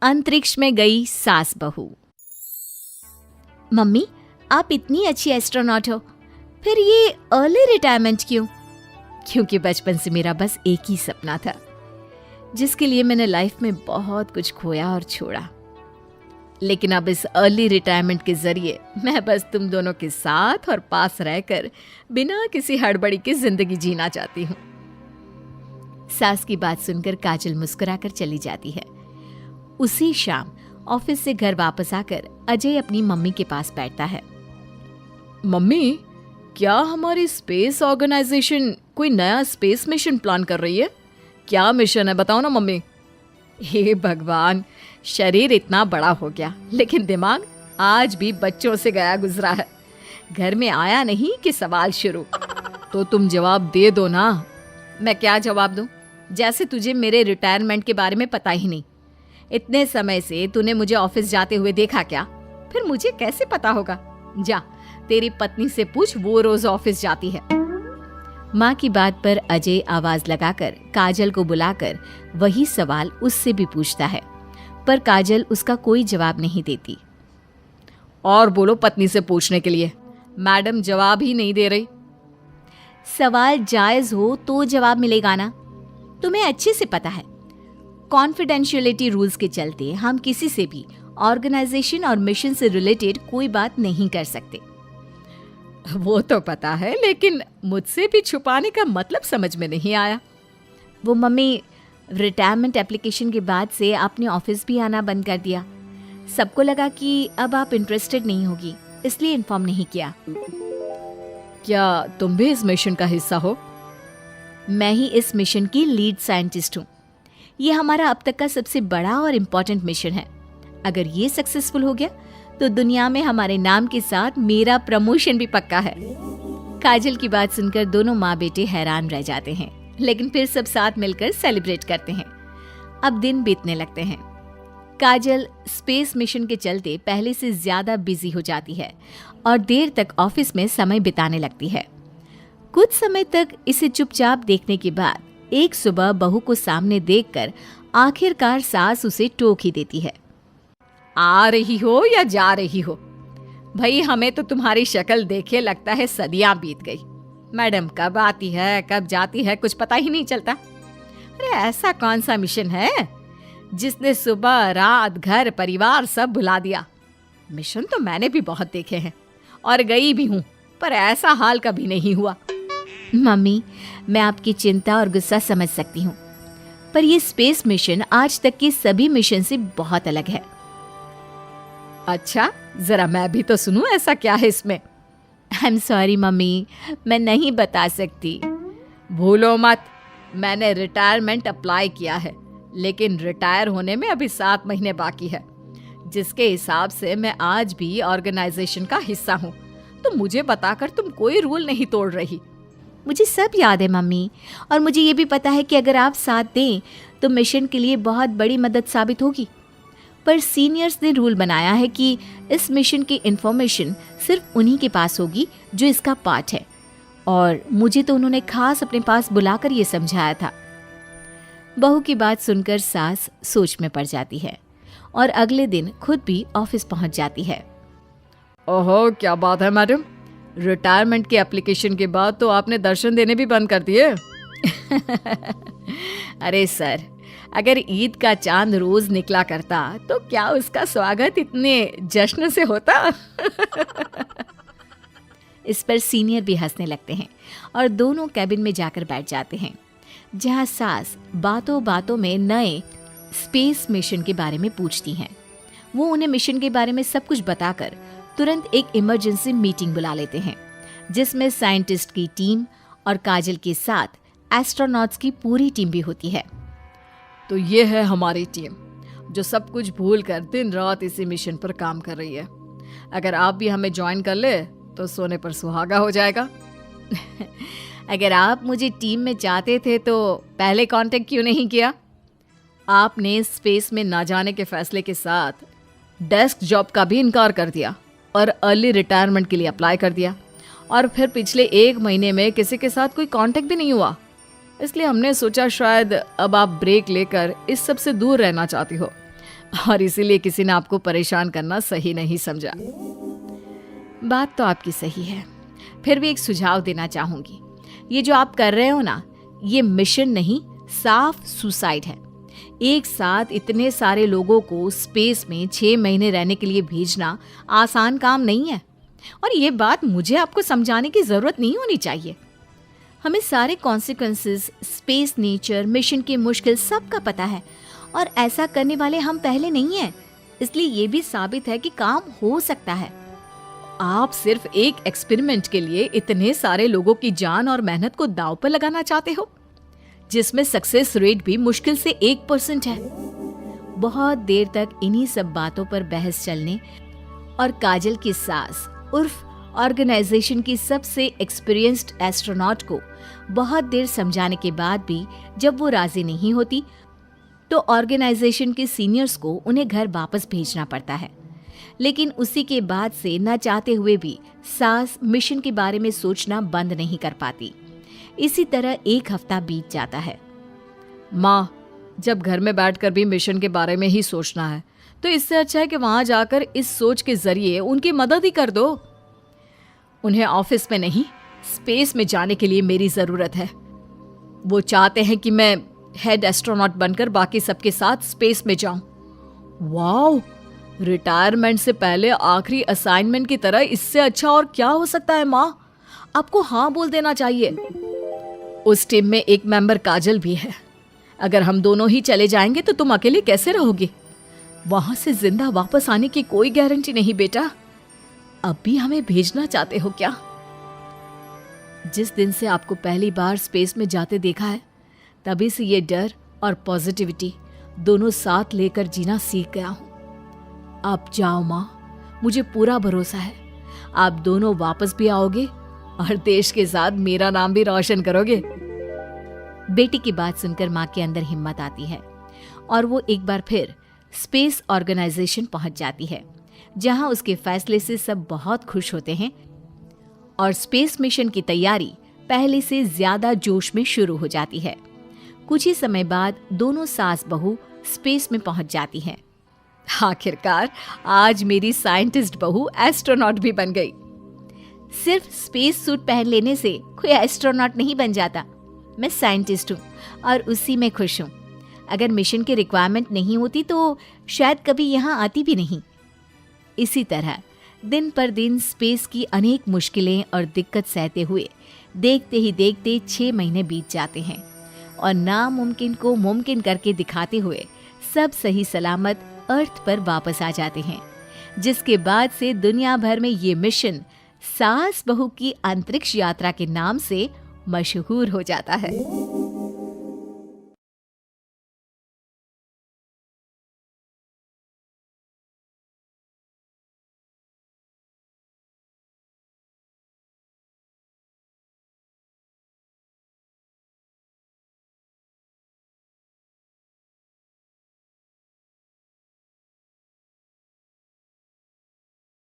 अंतरिक्ष में गई सास बहू। मम्मी, आप इतनी अच्छी एस्ट्रोनॉट हो, फिर ये अर्ली रिटायरमेंट क्यों? क्योंकि बचपन से मेरा बस एक ही सपना था, जिसके लिए मैंने लाइफ में बहुत कुछ खोया और छोड़ा। लेकिन अब इस अर्ली रिटायरमेंट के जरिए मैं बस तुम दोनों के साथ और पास रहकर बिना किसी हड़बड़ी की जिंदगी जीना चाहती हूँ। सास की बात सुनकर काजल मुस्कुराकर चली जाती है। उसी शाम ऑफिस से घर वापस आकर अजय अपनी मम्मी के पास बैठता है। मम्मी, क्या हमारी स्पेस ऑर्गेनाइजेशन कोई नया स्पेस मिशन प्लान कर रही है? क्या मिशन है, बताओ ना मम्मी। हे भगवान, शरीर इतना बड़ा हो गया लेकिन दिमाग आज भी बच्चों से गया गुजरा है। घर में आया नहीं कि सवाल शुरू। तो तुम जवाब दे दो ना। मैं क्या जवाब दूं? जैसे तुझे मेरे रिटायरमेंट के बारे में पता ही नहीं। इतने समय से तूने मुझे ऑफिस जाते हुए देखा क्या? फिर मुझे कैसे पता होगा? जा, तेरी पत्नी से पूछ, वो रोज ऑफिस जाती है। माँ की बात पर अजय आवाज लगाकर काजल को बुलाकर वही सवाल उससे भी पूछता है, पर काजल उसका कोई जवाब नहीं देती। और बोलो पत्नी से पूछने के लिए। मैडम जवाब ही नहीं दे रही। सवाल जायज हो तो जवाब मिलेगा ना। तुम्हें अच्छे से पता है, कॉन्फिडेंशियलिटी रूल्स के चलते हम किसी से भी ऑर्गेनाइजेशन और मिशन से रिलेटेड कोई बात नहीं कर सकते। वो तो पता है, लेकिन मुझसे भी छुपाने का मतलब समझ में नहीं आया। वो मम्मी, रिटायरमेंट एप्लीकेशन के बाद से आपने ऑफिस भी आना बंद कर दिया। सबको लगा कि अब आप इंटरेस्टेड नहीं होगी, इसलिए इन्फॉर्म नहीं किया। क्या तुम भी इस मिशन का हिस्सा हो? मैं ही इस मिशन की लीड साइंटिस्ट हूँ। ये हमारा अब तक का सबसे बड़ा और इम्पोर्टेंट मिशन है। अगर ये सक्सेसफुल हो गया तो दुनिया में हमारे नाम के साथ मेरा प्रमोशन भी पक्का है। काजल की बात सुनकर दोनों माँ बेटे हैरान रह जाते हैं, लेकिन फिर सब साथ मिलकर सेलिब्रेट करते हैं। अब दिन बीतने लगते हैं। काजल स्पेस मिशन के चलते पहले से ज्यादा बिजी हो जाती है और देर तक ऑफिस में समय बिताने लगती है। कुछ समय तक इसे चुपचाप देखने के बाद एक सुबह बहू को सामने देखकर आखिरकार सास उसे टोक ही देती है। आ रही हो या जा रही हो? भाई, हमें तो तुम्हारी शक्ल देखे लगता है सदियां बीत गई। मैडम कब आती है कब जाती है कुछ पता ही नहीं चलता। अरे ऐसा कौन सा मिशन है जिसने सुबह रात घर परिवार सब भुला दिया? मिशन तो मैंने भी बहुत देखे हैं और गई भी हूँ, पर ऐसा हाल कभी नहीं हुआ। मम्मी, मैं आपकी चिंता और गुस्सा समझ सकती हूँ, पर ये स्पेस मिशन आज तक के सभी मिशन से बहुत अलग है। अच्छा, जरा मैं भी तो सुनूं, ऐसा क्या है इसमें? आई एम सॉरी मम्मी, मैं नहीं बता सकती। भूलो मत, मैंने रिटायरमेंट अप्लाई किया है, लेकिन रिटायर होने में अभी 7 महीने बाकी है, जिसके हिसाब से मैं आज भी ऑर्गेनाइजेशन का हिस्सा हूँ। तो मुझे बताकर तुम कोई रूल नहीं तोड़ रही। मुझे सब याद है मम्मी, और मुझे ये भी पता है कि अगर आप साथ दें तो मिशन के लिए बहुत बड़ी मदद साबित होगी। पर सीनियर्स ने रूल बनाया है कि इस मिशन की इंफॉर्मेशन सिर्फ उन्हीं के पास होगी जो इसका पार्ट है, और मुझे तो उन्होंने खास अपने पास बुलाकर ये समझाया था। बहू की बात सुनकर सास सोच में पड़ जाती है और अगले दिन खुद भी ऑफिस पहुंच जाती है। ओहो, क्या बात है मैडम, रिटायरमेंट के एप्लीकेशन के बाद तो आपने दर्शन देने भी बंद कर दिए। अरे सर, अगर ईद का चांद रोज निकला करता तो क्या उसका स्वागत इतने जश्न से होता? इस पर सीनियर भी हंसने लगते हैं और दोनों कैबिन में जाकर बैठ जाते हैं, जहां सास बातों बातों में नए स्पेस मिशन के बारे में पूछती हैं। वो उन्हें मिशन के बारे में सब कुछ बताकर तुरंत एक इमरजेंसी मीटिंग बुला लेते हैं, जिसमें साइंटिस्ट की टीम और काजल के साथ एस्ट्रोनॉट्स की पूरी टीम भी होती है। तो ये है हमारी टीम, जो सब कुछ भूल कर दिन रात इसी मिशन पर काम कर रही है। अगर आप भी हमें ज्वाइन कर ले तो सोने पर सुहागा हो जाएगा। अगर आप मुझे टीम में चाहते थे तो पहले कांटेक्ट क्यों नहीं किया? आपने स्पेस में ना जाने के फैसले के साथ डेस्क जॉब का भी इनकार कर दिया और अर्ली रिटायरमेंट के लिए अप्लाई कर दिया, और फिर पिछले 1 महीने में किसी के साथ कोई कांटेक्ट भी नहीं हुआ। इसलिए हमने सोचा शायद अब आप ब्रेक लेकर इस सब से दूर रहना चाहती हो। और इसीलिए किसी ने आपको परेशान करना सही नहीं समझा। बात तो आपकी सही है, फिर भी एक सुझाव देना चाहूंगी। ये जो आप कर रहे हो ना, ये मिशन नहीं, साफ सुसाइड है। एक साथ इतने सारे लोगों को स्पेस में 6 महीने रहने के लिए भेजना आसान काम नहीं है, और ये बात मुझे आपको समझाने की जरूरत नहीं होनी चाहिए। हमें सारे कॉन्सिक्वेंसेस, स्पेस, नेचर, मिशन की मुश्किल सबका पता है, और ऐसा करने वाले हम पहले नहीं हैं। इसलिए ये भी साबित है कि काम हो सकता है। आप सिर्फ एक एक्सपेरिमेंट के लिए इतने सारे लोगों की जान और मेहनत को दांव पर लगाना चाहते हो, जिसमें सक्सेस रेट भी मुश्किल से 1% है। बहुत देर तक इन्हीं सब बातों पर बहस चलने और काजल की सास उर्फ ऑर्गेनाइजेशन की सबसे एक्सपीरियंस्ड एस्ट्रोनॉट को बहुत देर समझाने के बाद भी जब वो राजी नहीं होती, तो ऑर्गेनाइजेशन के सीनियर्स को उन्हें घर वापस भेजना पड़ता है। लेकिन उसी के बाद से न चाहते हुए भी सास मिशन के बारे में सोचना बंद नहीं कर पाती। इसी तरह 1 हफ्ता बीत जाता है। माँ, जब घर में बैठकर भी मिशन के बारे में ही सोचना है, तो इससे अच्छा है कि वहां जाकर इस सोच के जरिए उनकी मदद ही कर दो। उन्हें ऑफिस में नहीं, स्पेस में जाने के लिए मेरी जरूरत है। वो चाहते हैं कि मैं हेड एस्ट्रोनॉट बनकर बाकी सबके साथ स्पेस में जाऊं। वाओ, रिटायरमेंट से पहले आखिरी असाइनमेंट की तरह इससे अच्छा और क्या हो सकता है माँ? आपको हाँ बोल देना चाहिए। उस टीम में एक मेंबर काजल भी है। अगर हम दोनों ही चले जाएंगे तो तुम अकेले कैसे रहोगे? वहां से जिंदा वापस आने की कोई गारंटी नहीं बेटा। अब भी हमें भेजना चाहते हो क्या? जिस दिन से आपको पहली बार स्पेस में जाते देखा है, तभी से ये डर और पॉजिटिविटी दोनों साथ लेकर जीना सीख गया हूं। आप जाओ माँ, मुझे पूरा भरोसा है आप दोनों वापस भी आओगे और देश के साथ मेरा नाम भी रोशन करोगे। बेटी की बात सुनकर माँ के अंदर हिम्मत आती है और वो एक बार फिर स्पेस ऑर्गेनाइजेशन पहुंच जाती है, जहां उसके फैसले से सब बहुत खुश होते हैं और स्पेस मिशन की तैयारी पहले से ज्यादा जोश में शुरू हो जाती है। कुछ ही समय बाद दोनों सास बहू स्पेस में पहुंच जाती हैं। आखिरकार आज मेरी साइंटिस्ट बहू एस्ट्रोनॉट भी बन गई। सिर्फ स्पेस सूट पहन लेने से कोई एस्ट्रोनॉट नहीं बन जाता। मैं साइंटिस्ट हूँ और उसी में खुश हूँ। अगर मिशन की रिक्वायरमेंट नहीं होती तो शायद कभी यहाँ आती भी नहीं। इसी तरह दिन पर दिन स्पेस की अनेक मुश्किलें और दिक्कत सहते हुए देखते ही देखते 6 महीने बीत जाते हैं और नामुमकिन को मुमकिन करके दिखाते हुए सब सही सलामत अर्थ पर वापस आ जाते हैं, जिसके बाद से दुनिया भर में ये मिशन सास बहू की अंतरिक्ष यात्रा के नाम से मशहूर हो जाता है।